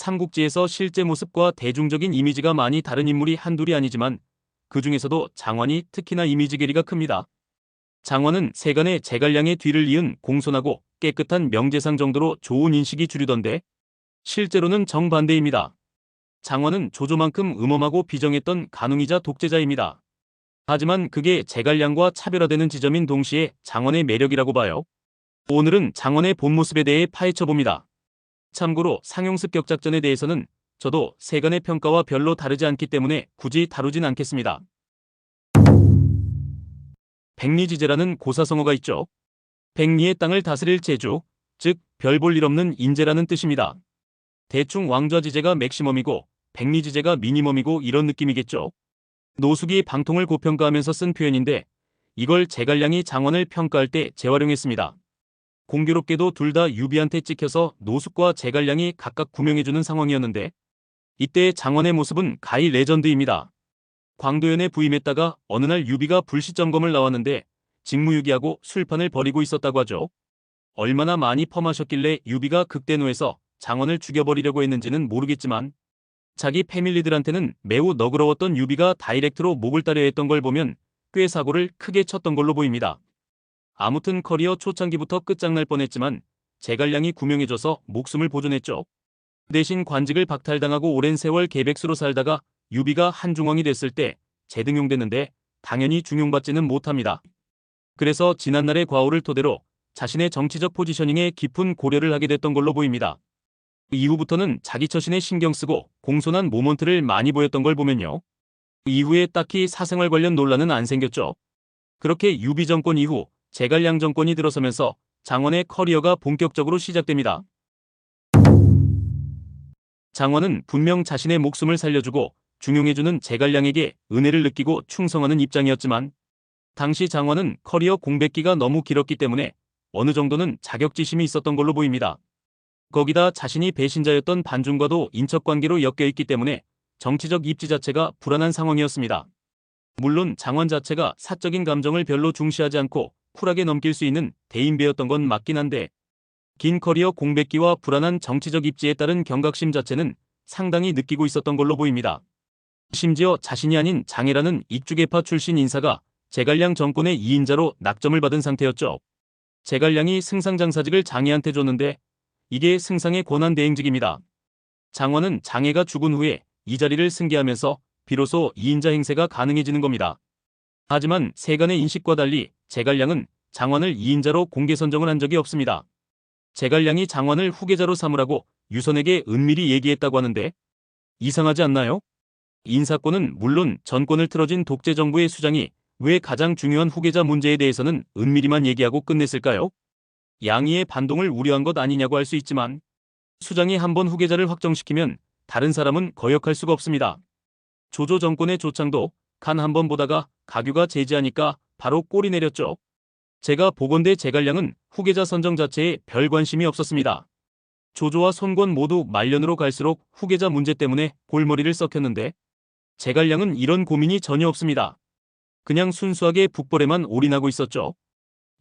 삼국지에서 실제 모습과 대중적인 이미지가 많이 다른 인물이 한둘이 아니지만 그 중에서도 장원이 특히나 이미지 괴리가 큽니다. 장원은 세간의 제갈량의 뒤를 이은 공손하고 깨끗한 명재상 정도로 좋은 인식이 주류던데 실제로는 정반대입니다. 장원은 조조만큼 음험하고 비정했던 간웅이자 독재자입니다. 하지만 그게 제갈량과 차별화되는 지점인 동시에 장원의 매력이라고 봐요. 오늘은 장원의 본 모습에 대해 파헤쳐봅니다. 참고로 상용습격작전에 대해서는 저도 세간의 평가와 별로 다르지 않기 때문에 굳이 다루진 않겠습니다. 백리지제라는 고사성어가 있죠. 백리의 땅을 다스릴 제주, 즉 별 볼 일 없는 인재라는 뜻입니다. 대충 왕좌지제가 맥시멈이고 백리지제가 미니멈이고 이런 느낌이겠죠. 노숙이 방통을 고평가하면서 쓴 표현인데 이걸 제갈량이 장원을 평가할 때 재활용했습니다. 공교롭게도 둘 다 유비한테 찍혀서 노숙과 제갈량이 각각 구명해주는 상황이었는데 이때의 장원의 모습은 가히 레전드입니다. 광도연에 부임했다가 어느 날 유비가 불시점검을 나왔는데 직무유기하고 술판을 벌이고 있었다고 하죠. 얼마나 많이 펌하셨길래 유비가 극대노해서 장원을 죽여버리려고 했는지는 모르겠지만 자기 패밀리들한테는 매우 너그러웠던 유비가 다이렉트로 목을 따려 했던 걸 보면 꽤 사고를 크게 쳤던 걸로 보입니다. 아무튼 커리어 초창기부터 끝장날 뻔했지만 제갈량이 구명해줘서 목숨을 보존했죠. 대신 관직을 박탈당하고 오랜 세월 계백수로 살다가 유비가 한중왕이 됐을 때 재등용됐는데 당연히 중용받지는 못합니다. 그래서 지난날의 과오를 토대로 자신의 정치적 포지셔닝에 깊은 고려를 하게 됐던 걸로 보입니다. 이후부터는 자기 처신에 신경 쓰고 공손한 모먼트를 많이 보였던 걸 보면요. 이후에 딱히 사생활 관련 논란은 안 생겼죠. 그렇게 유비 정권 이후 제갈량 정권이 들어서면서 장원의 커리어가 본격적으로 시작됩니다. 장원은 분명 자신의 목숨을 살려주고 중용해주는 제갈량에게 은혜를 느끼고 충성하는 입장이었지만 당시 장원은 커리어 공백기가 너무 길었기 때문에 어느 정도는 자격지심이 있었던 걸로 보입니다. 거기다 자신이 배신자였던 반중과도 인척관계로 엮여있기 때문에 정치적 입지 자체가 불안한 상황이었습니다. 물론 장원 자체가 사적인 감정을 별로 중시하지 않고 쿨하게 넘길 수 있는 대인배였던 건 맞긴 한데 긴 커리어 공백기와 불안한 정치적 입지에 따른 경각심 자체는 상당히 느끼고 있었던 걸로 보입니다. 심지어 자신이 아닌 장해라는 익주계파 출신 인사가 제갈량 정권의 2인자로 낙점을 받은 상태였죠. 제갈량이 승상장사직을 장해한테 줬는데 이게 승상의 권한대행직입니다. 장원은 장해가 죽은 후에 이 자리를 승계하면서 비로소 2인자 행세가 가능해지는 겁니다. 하지만 세간의 인식과 달리 제갈량은 장원을 2인자로 공개 선정을 한 적이 없습니다. 제갈량이 장원을 후계자로 삼으라고 유선에게 은밀히 얘기했다고 하는데 이상하지 않나요? 인사권은 물론 전권을 틀어진 독재 정부의 수장이 왜 가장 중요한 후계자 문제에 대해서는 은밀히만 얘기하고 끝냈을까요? 양의의 반동을 우려한 것 아니냐고 할 수 있지만 수장이 한번 후계자를 확정시키면 다른 사람은 거역할 수가 없습니다. 조조 정권의 조창도 간 한번 보다가 가규가 제지하니까 바로 꼬리 내렸죠. 제가 보건대 제갈량은 후계자 선정 자체에 별 관심이 없었습니다. 조조와 손권 모두 말년으로 갈수록 후계자 문제 때문에 골머리를 썩혔는데 제갈량은 이런 고민이 전혀 없습니다. 그냥 순수하게 북벌에만 올인하고 있었죠.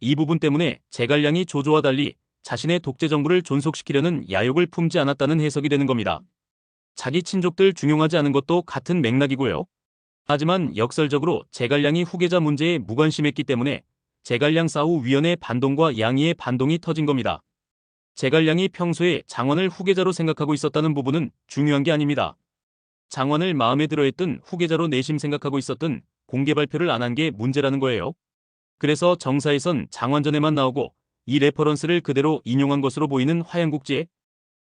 이 부분 때문에 제갈량이 조조와 달리 자신의 독재 정부를 존속시키려는 야욕을 품지 않았다는 해석이 되는 겁니다. 자기 친족들 중용하지 않은 것도 같은 맥락이고요. 하지만 역설적으로 제갈량이 후계자 문제에 무관심했기 때문에 제갈량 사후 위원의 반동과 양의의 반동이 터진 겁니다. 제갈량이 평소에 장원을 후계자로 생각하고 있었다는 부분은 중요한 게 아닙니다. 장원을 마음에 들어했던 후계자로 내심 생각하고 있었던 공개 발표를 안 한 게 문제라는 거예요. 그래서 정사에선 장원전에만 나오고 이 레퍼런스를 그대로 인용한 것으로 보이는 화양국지에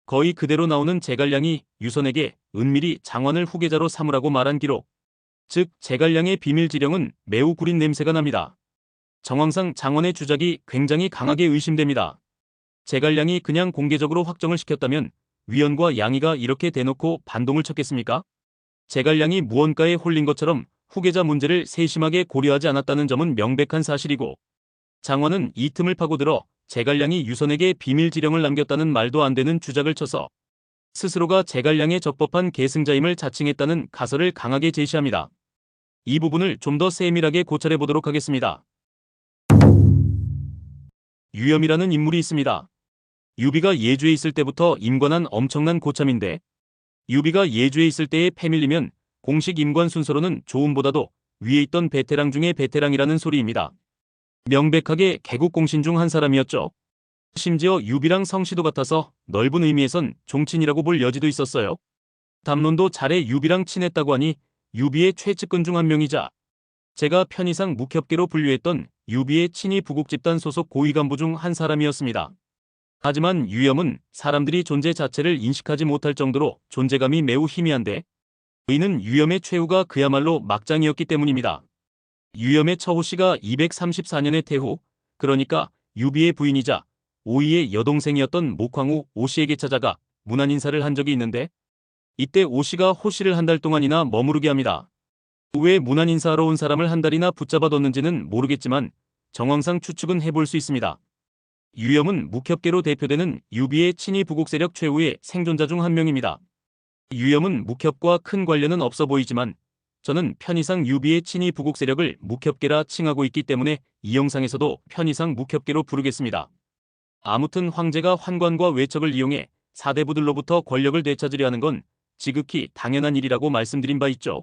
거의 그대로 나오는 제갈량이 유선에게 은밀히 장원을 후계자로 삼으라고 말한 기록, 즉 제갈량의 비밀지령은 매우 구린 냄새가 납니다. 정황상 장원의 주작이 굉장히 강하게 의심됩니다. 제갈량이 그냥 공개적으로 확정을 시켰다면 위원과 양의가 이렇게 대놓고 반동을 쳤겠습니까? 제갈량이 무언가에 홀린 것처럼 후계자 문제를 세심하게 고려하지 않았다는 점은 명백한 사실이고 장원은 이 틈을 파고들어 제갈량이 유선에게 비밀지령을 남겼다는 말도 안 되는 주작을 쳐서 스스로가 제갈량의 적법한 계승자임을 자칭했다는 가설을 강하게 제시합니다. 이 부분을 좀 더 세밀하게 고찰해 보도록 하겠습니다. 유염이라는 인물이 있습니다. 유비가 예주에 있을 때부터 임관한 엄청난 고참인데 유비가 예주에 있을 때의 패밀리면 공식 임관 순서로는 조음보다도 위에 있던 베테랑 중에 베테랑이라는 소리입니다. 명백하게 개국 공신 중 한 사람이었죠. 심지어 유비랑 성씨도 같아서 넓은 의미에선 종친이라고 볼 여지도 있었어요. 담론도 잘해 유비랑 친했다고 하니 유비의 최측근 중 한 명이자 제가 편의상 묵협계로 분류했던 유비의 친위 부국 집단 소속 고위 간부 중 한 사람이었습니다. 하지만 유염은 사람들이 존재 자체를 인식하지 못할 정도로 존재감이 매우 희미한데 이는 유염의 최후가 그야말로 막장이었기 때문입니다. 유염의 처호씨가 234년의 태후, 그러니까 유비의 부인이자 오이의 여동생이었던 목황후 오씨에게 찾아가 문안 인사를 한 적이 있는데 이때 오씨가 호씨를 한 달 동안이나 머무르게 합니다. 왜 문안 인사하러 온 사람을 한 달이나 붙잡아뒀는지는 모르겠지만 정황상 추측은 해볼 수 있습니다. 유염은 묵협계로 대표되는 유비의 친위 부국 세력 최후의 생존자 중 한 명입니다. 유염은 묵협과 큰 관련은 없어 보이지만 저는 편의상 유비의 친위 부국 세력을 묵협계라 칭하고 있기 때문에 이 영상에서도 편의상 묵협계로 부르겠습니다. 아무튼 황제가 환관과 외척을 이용해 사대부들로부터 권력을 되찾으려 하는 건 지극히 당연한 일이라고 말씀드린 바 있죠.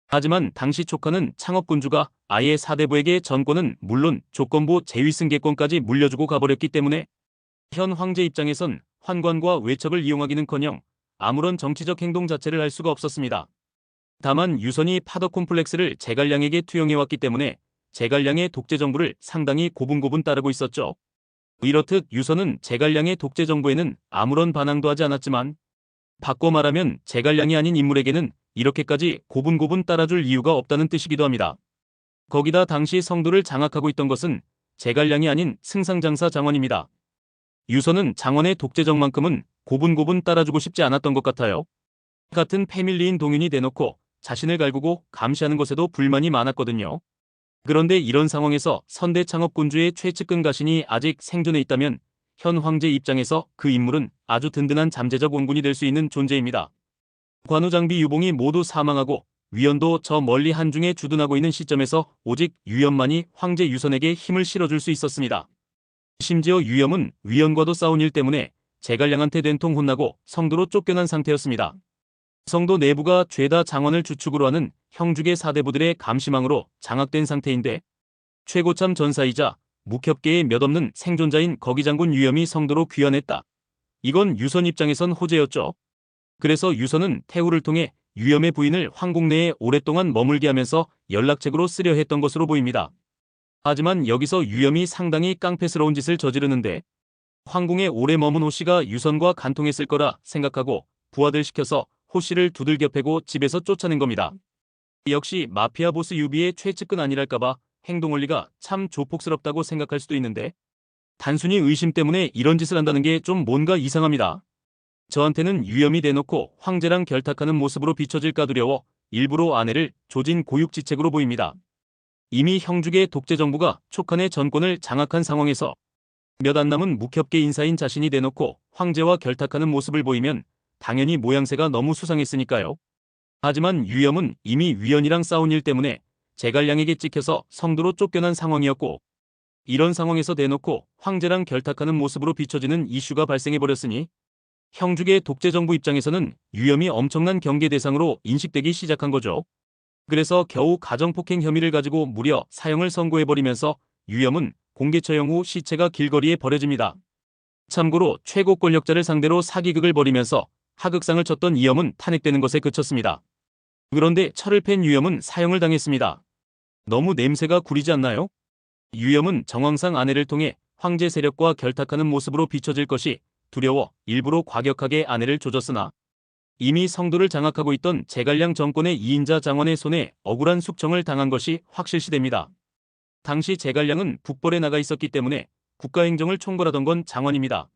하지만 당시 촉하는 창업군주가 아예 사대부에게 전권은 물론 조건부 제위승계권까지 물려주고 가버렸기 때문에 현 황제 입장에선 환관과 외척을 이용하기는커녕 아무런 정치적 행동 자체를 할 수가 없었습니다. 다만 유선이 파더 콤플렉스를 제갈량에게 투영해왔기 때문에 제갈량의 독재 정부를 상당히 고분고분 따르고 있었죠. 이렇듯 유선은 제갈량의 독재 정부에는 아무런 반항도 하지 않았지만 바꿔 말하면 제갈량이 아닌 인물에게는 이렇게까지 고분고분 따라줄 이유가 없다는 뜻이기도 합니다. 거기다 당시 성도를 장악하고 있던 것은 제갈량이 아닌 승상장사 장원입니다. 유선은 장원의 독재정만큼은 고분고분 따라주고 싶지 않았던 것 같아요. 같은 패밀리인 동윤이 대놓고 자신을 갈구고 감시하는 것에도 불만이 많았거든요. 그런데 이런 상황에서 선대 창업군주의 최측근 가신이 아직 생존해 있다면 현 황제 입장에서 그 인물은 아주 든든한 잠재적 원군이 될 수 있는 존재입니다. 관우장비 유봉이 모두 사망하고 위연도 저 멀리 한중에 주둔하고 있는 시점에서 오직 유염만이 황제 유선에게 힘을 실어줄 수 있었습니다. 심지어 유염은 위연과도 싸운 일 때문에 제갈량한테 된통 혼나고 성도로 쫓겨난 상태였습니다. 성도 내부가 죄다 장원을 주축으로 하는 형주계 사대부들의 감시망으로 장악된 상태인데 최고참 전사이자 묵협계의 몇 없는 생존자인 거기장군 유염이 성도로 귀환했다. 이건 유선 입장에선 호재였죠. 그래서 유선은 태후를 통해 유염의 부인을 황궁 내에 오랫동안 머물게 하면서 연락책으로 쓰려 했던 것으로 보입니다. 하지만 여기서 유염이 상당히 깡패스러운 짓을 저지르는데 황궁에 오래 머문 호씨가 유선과 간통했을 거라 생각하고 부하들 시켜서 호씨를 두들겨 패고 집에서 쫓아낸 겁니다. 역시 마피아 보스 유비의 최측근 아니랄까봐 행동 원리가 참 조폭스럽다고 생각할 수도 있는데 단순히 의심 때문에 이런 짓을 한다는 게 좀 뭔가 이상합니다. 저한테는 유염이 대놓고 황제랑 결탁하는 모습으로 비춰질까 두려워 일부러 아내를 조진 고육지책으로 보입니다. 이미 형주계 독재 정부가 촉한의 전권을 장악한 상황에서 몇 안 남은 묵협계 인사인 자신이 대놓고 황제와 결탁하는 모습을 보이면 당연히 모양새가 너무 수상했으니까요. 하지만 유염은 이미 위연이랑 싸운 일 때문에 제갈량에게 찍혀서 성도로 쫓겨난 상황이었고 이런 상황에서 대놓고 황제랑 결탁하는 모습으로 비춰지는 이슈가 발생해버렸으니 형주계 독재 정부 입장에서는 유염이 엄청난 경계 대상으로 인식되기 시작한 거죠. 그래서 겨우 가정폭행 혐의를 가지고 무려 사형을 선고해버리면서 유염은 공개 처형 후 시체가 길거리에 버려집니다. 참고로 최고 권력자를 상대로 사기극을 벌이면서 하극상을 쳤던 이염은 탄핵되는 것에 그쳤습니다. 그런데 철을 팬 유염은 사형을 당했습니다. 너무 냄새가 구리지 않나요? 유염은 정황상 아내를 통해 황제 세력과 결탁하는 모습으로 비춰질 것이 두려워 일부러 과격하게 아내를 조졌으나 이미 성도를 장악하고 있던 제갈량 정권의 2인자 장원의 손에 억울한 숙청을 당한 것이 확실시됩니다. 당시 제갈량은 북벌에 나가 있었기 때문에 국가행정을 총괄하던 건 장원입니다.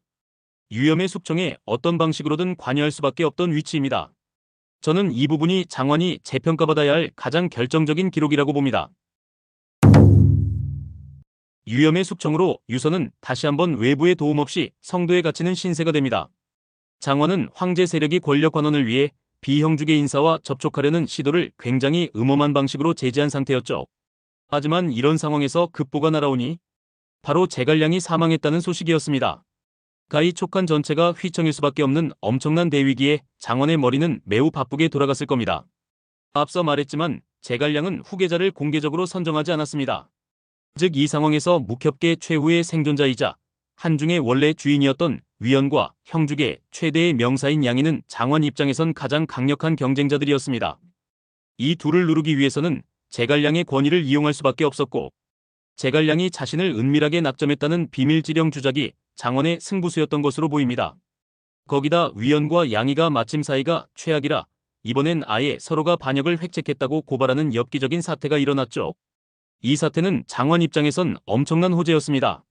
유염의 숙청에 어떤 방식으로든 관여할 수밖에 없던 위치입니다. 저는 이 부분이 장원이 재평가받아야 할 가장 결정적인 기록이라고 봅니다. 유염의 숙청으로 유선은 다시 한번 외부의 도움 없이 성도에 갇히는 신세가 됩니다. 장원은 황제 세력이 권력 환원을 위해 비형주계 인사와 접촉하려는 시도를 굉장히 음험한 방식으로 제지한 상태였죠. 하지만 이런 상황에서 급보가 날아오니 바로 제갈량이 사망했다는 소식이었습니다. 가히 촉한 전체가 휘청일 수밖에 없는 엄청난 대위기에 장원의 머리는 매우 바쁘게 돌아갔을 겁니다. 앞서 말했지만 제갈량은 후계자를 공개적으로 선정하지 않았습니다. 즉 이 상황에서 묵협계 최후의 생존자이자 한중의 원래 주인이었던 위연과 형주계 최대의 명사인 양이는 장원 입장에선 가장 강력한 경쟁자들이었습니다. 이 둘을 누르기 위해서는 제갈량의 권위를 이용할 수밖에 없었고, 제갈량이 자신을 은밀하게 낙점했다는 비밀지령 주작이 장원의 승부수였던 것으로 보입니다. 거기다 위연과 양이가 마침 사이가 최악이라 이번엔 아예 서로가 반역을 획책했다고 고발하는 엽기적인 사태가 일어났죠. 이 사태는 장원 입장에선 엄청난 호재였습니다.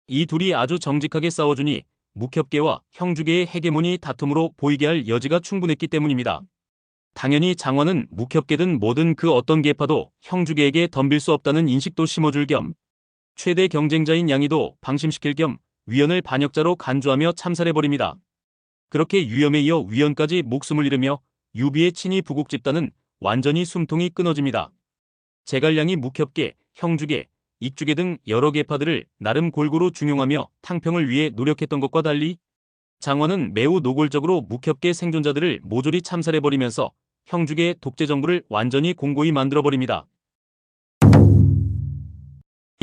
이 둘이 아주 정직하게 싸워주니 묵협계와 형주계의 헤게모니 다툼으로 보이게 할 여지가 충분했기 때문입니다. 당연히 장원은 묵협계든 뭐든 그 어떤 계파도 형주계에게 덤빌 수 없다는 인식도 심어줄 겸 최대 경쟁자인 양이도 방심시킬 겸 위연을 반역자로 간주하며 참살해버립니다. 그렇게 유염에 이어 위연까지 목숨을 잃으며 유비의 친위 부국 집단은 완전히 숨통이 끊어집니다. 제갈량이 묵협계, 형주계, 익주계 등 여러 계파들을 나름 골고루 중용하며 탕평을 위해 노력했던 것과 달리 장원은 매우 노골적으로 묵협계 생존자들을 모조리 참살해버리면서 형주계의 독재 정부를 완전히 공고히 만들어버립니다.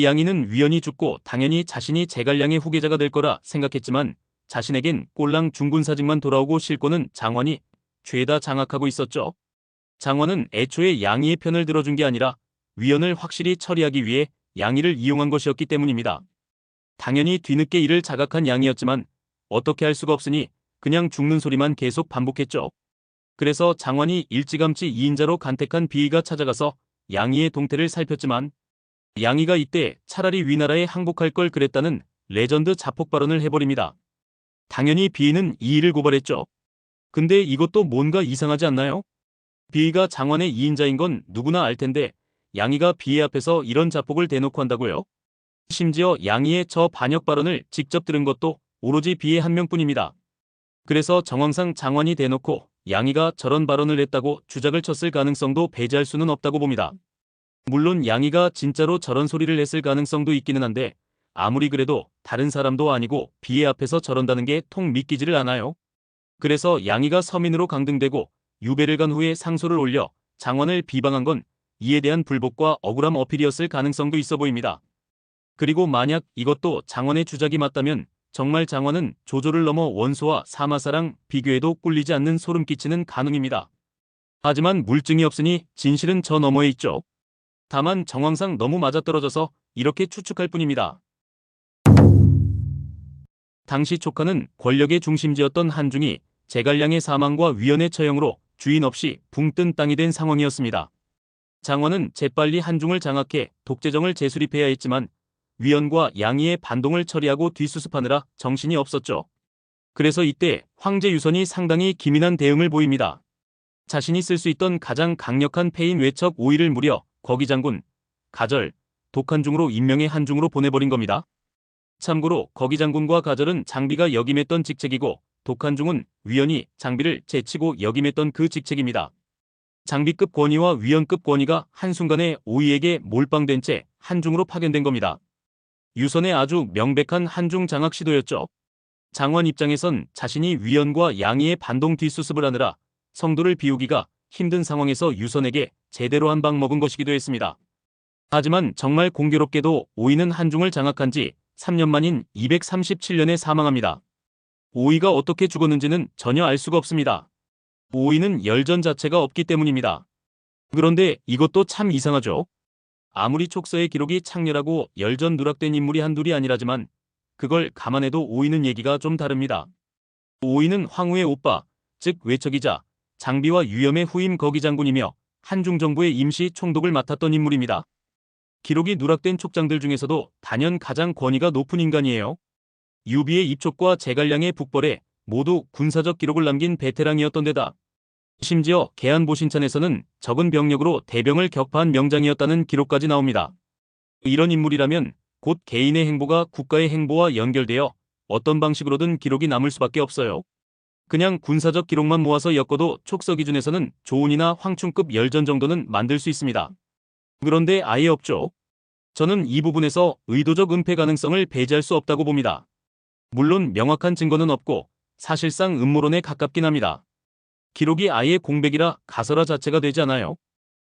양이는 위연이 죽고 당연히 자신이 제갈량의 후계자가 될 거라 생각했지만 자신에겐 꼴랑 중군사직만 돌아오고 실권은 장원이 죄다 장악하고 있었죠. 장원은 애초에 양이의 편을 들어준 게 아니라 위연을 확실히 처리하기 위해 양이를 이용한 것이었기 때문입니다. 당연히 뒤늦게 이를 자각한 양이었지만 어떻게 할 수가 없으니 그냥 죽는 소리만 계속 반복했죠. 그래서 장원이 일찌감치 2인자로 간택한 비위가 찾아가서 양이의 동태를 살폈지만 양이가 이때 차라리 위나라에 항복할 걸 그랬다는 레전드 자폭 발언을 해버립니다. 당연히 비위는 이 일을 고발했죠. 근데 이것도 뭔가 이상하지 않나요? 비위가 장원의 2인자인 건 누구나 알 텐데 양이가 비위 앞에서 이런 자폭을 대놓고 한다고요? 심지어 양이의 저 반역 발언을 직접 들은 것도 오로지 비위 한 명뿐입니다. 그래서 정황상 장원이 대놓고 양이가 저런 발언을 했다고 주작을 쳤을 가능성도 배제할 수는 없다고 봅니다. 물론 양이가 진짜로 저런 소리를 했을 가능성도 있기는 한데 아무리 그래도 다른 사람도 아니고 비위 앞에서 저런다는 게 통 믿기지를 않아요. 그래서 양이가 서민으로 강등되고 유배를 간 후에 상소를 올려 장원을 비방한 건 이에 대한 불복과 억울함 어필이었을 가능성도 있어 보입니다. 그리고 만약 이것도 장원의 주작이 맞다면 정말 장원은 조조를 넘어 원소와 사마사랑 비교해도 꿀리지 않는 소름 끼치는 가능입니다. 하지만 물증이 없으니 진실은 저 너머에 있죠. 다만 정황상 너무 맞아떨어져서 이렇게 추측할 뿐입니다. 당시 촉하는 권력의 중심지였던 한중이 제갈량의 사망과 위연의 처형으로 주인 없이 붕 뜬 땅이 된 상황이었습니다. 장원은 재빨리 한중을 장악해 독재정을 재수립해야 했지만 위연과 양이의 반동을 처리하고 뒷수습하느라 정신이 없었죠. 그래서 이때 황제 유선이 상당히 기민한 대응을 보입니다. 자신이 쓸 수 있던 가장 강력한 패인 외척 5위를 무려 거기장군, 가절, 독한중으로 임명해 한중으로 보내버린 겁니다. 참고로 거기장군과 가절은 장비가 역임했던 직책이고 독한중은 위연이 장비를 제치고 역임했던 그 직책입니다. 장비급 권위와 위연급 권위가 한순간에 5위에게 몰빵된 채 한중으로 파견된 겁니다. 유선의 아주 명백한 한중 장악 시도였죠. 장원 입장에선 자신이 위연과 양이의 반동 뒷수습을 하느라 성도를 비우기가 힘든 상황에서 유선에게 제대로 한 방 먹은 것이기도 했습니다. 하지만 정말 공교롭게도 5위는 한중을 장악한 지 3년 만인 237년에 사망합니다. 5위가 어떻게 죽었는지는 전혀 알 수가 없습니다. 5위는 열전 자체가 없기 때문입니다. 그런데 이것도 참 이상하죠. 아무리 촉서의 기록이 창렬하고 열전 누락된 인물이 한둘이 아니라지만 그걸 감안해도 5위는 얘기가 좀 다릅니다. 5위는 황후의 오빠, 즉 외척이자 장비와 유염의 후임 거기장군이며 한중정부의 임시 총독을 맡았던 인물입니다. 기록이 누락된 촉장들 중에서도 단연 가장 권위가 높은 인간이에요. 유비의 입촉과 제갈량의 북벌에 모두 군사적 기록을 남긴 베테랑이었던 데다 심지어 계안보신찬에서는 적은 병력으로 대병을 격파한 명장이었다는 기록까지 나옵니다. 이런 인물이라면 곧 개인의 행보가 국가의 행보와 연결되어 어떤 방식으로든 기록이 남을 수밖에 없어요. 그냥 군사적 기록만 모아서 엮어도 촉서 기준에서는 조은이나 황충급 열전 정도는 만들 수 있습니다. 그런데 아예 없죠. 저는 이 부분에서 의도적 은폐 가능성을 배제할 수 없다고 봅니다. 물론 명확한 증거는 없고 사실상 음모론에 가깝긴 합니다. 기록이 아예 공백이라 가설화 자체가 되지 않아요.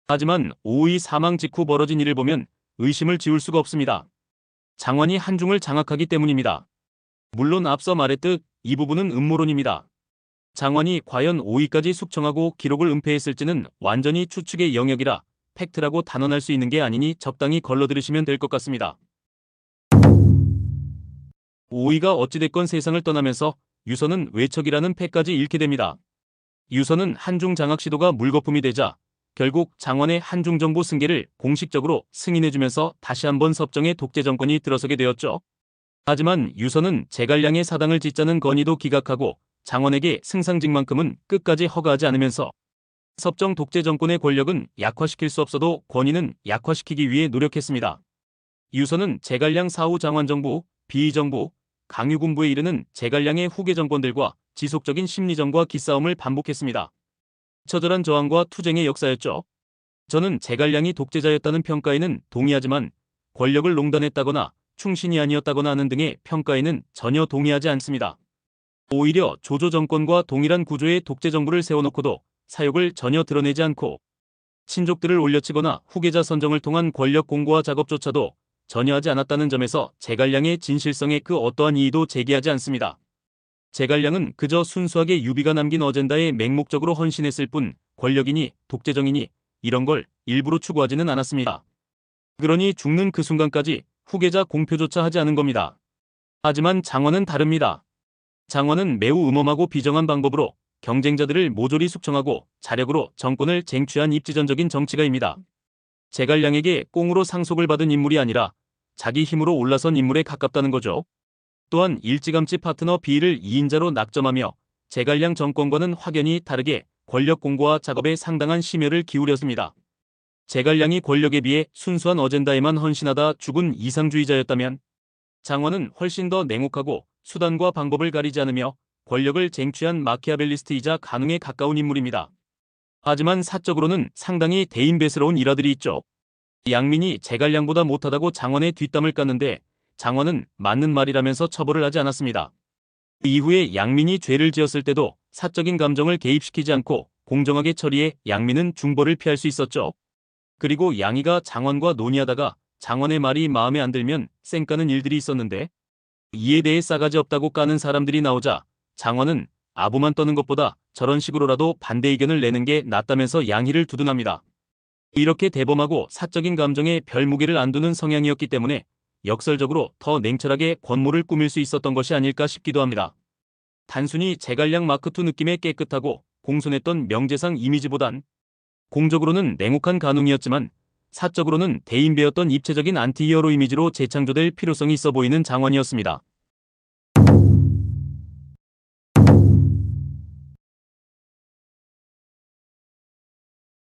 하지만 오의 사망 직후 벌어진 일을 보면 의심을 지울 수가 없습니다. 장원이 한중을 장악하기 때문입니다. 물론 앞서 말했듯 이 부분은 음모론입니다. 장원이 과연 오의까지 숙청하고 기록을 은폐했을지는 완전히 추측의 영역이라 팩트라고 단언할 수 있는 게 아니니 적당히 걸러들으시면 될 것 같습니다. 오의가 어찌됐건 세상을 떠나면서 유서는 외척이라는 패까지 잃게 됩니다. 유서는 한중 장악 시도가 물거품이 되자 결국 장원의 한중 정부 승계를 공식적으로 승인해주면서 다시 한번 섭정의 독재 정권이 들어서게 되었죠. 하지만 유서는 제갈량의 사당을 짓자는 건의도 기각하고 장원에게 승상직만큼은 끝까지 허가하지 않으면서 섭정 독재 정권의 권력은 약화시킬 수 없어도 권위는 약화시키기 위해 노력했습니다. 유서는 제갈량 사후 장원 정부, 비의 정부, 강유군부에 이르는 제갈량의 후계 정권들과 지속적인 심리전과 기싸움을 반복했습니다. 처절한 저항과 투쟁의 역사였죠. 저는 제갈량이 독재자였다는 평가에는 동의하지만 권력을 농단했다거나 충신이 아니었다거나 하는 등의 평가에는 전혀 동의하지 않습니다. 오히려 조조 정권과 동일한 구조의 독재 정부를 세워놓고도 사욕을 전혀 드러내지 않고 친족들을 올려치거나 후계자 선정을 통한 권력 공고화 작업조차도 전혀 하지 않았다는 점에서 제갈량의 진실성에 그 어떠한 이의도 제기하지 않습니다. 제갈량은 그저 순수하게 유비가 남긴 어젠다에 맹목적으로 헌신했을 뿐 권력이니 독재정이니 이런 걸 일부러 추구하지는 않았습니다. 그러니 죽는 그 순간까지 후계자 공표조차 하지 않은 겁니다. 하지만 장원은 다릅니다. 장원은 매우 음험하고 비정한 방법으로 경쟁자들을 모조리 숙청하고 자력으로 정권을 쟁취한 입지전적인 정치가입니다. 제갈량에게 꽁으로 상속을 받은 인물이 아니라 자기 힘으로 올라선 인물에 가깝다는 거죠. 또한 일찌감치 파트너 비의를 2인자로 낙점하며 제갈량 정권과는 확연히 다르게 권력 공고화 작업에 상당한 심혈을 기울였습니다. 제갈량이 권력에 비해 순수한 어젠다에만 헌신하다 죽은 이상주의자였다면 장원은 훨씬 더 냉혹하고 수단과 방법을 가리지 않으며 권력을 쟁취한 마키아벨리스트이자 가능에 가까운 인물입니다. 하지만 사적으로는 상당히 대인배스러운 일화들이 있죠. 양민이 제갈량보다 못하다고 장원의 뒷담을 깠는데 장원은 맞는 말이라면서 처벌을 하지 않았습니다. 이후에 양민이 죄를 지었을 때도 사적인 감정을 개입시키지 않고 공정하게 처리해 양민은 중벌을 피할 수 있었죠. 그리고 양이가 장원과 논의하다가 장원의 말이 마음에 안 들면 쌩까는 일들이 있었는데 이에 대해 싸가지 없다고 까는 사람들이 나오자 장원은 아부만 떠는 것보다 저런 식으로라도 반대 의견을 내는 게 낫다면서 양희를 두둔합니다. 이렇게 대범하고 사적인 감정에 별 무게를 안 두는 성향이었기 때문에 역설적으로 더 냉철하게 권모를 꾸밀 수 있었던 것이 아닐까 싶기도 합니다. 단순히 제갈량 마크2 느낌의 깨끗하고 공손했던 명재상 이미지보단 공적으로는 냉혹한 간웅이었지만 사적으로는 대인배였던 입체적인 안티히어로 이미지로 재창조될 필요성이 있어 보이는 장원이었습니다.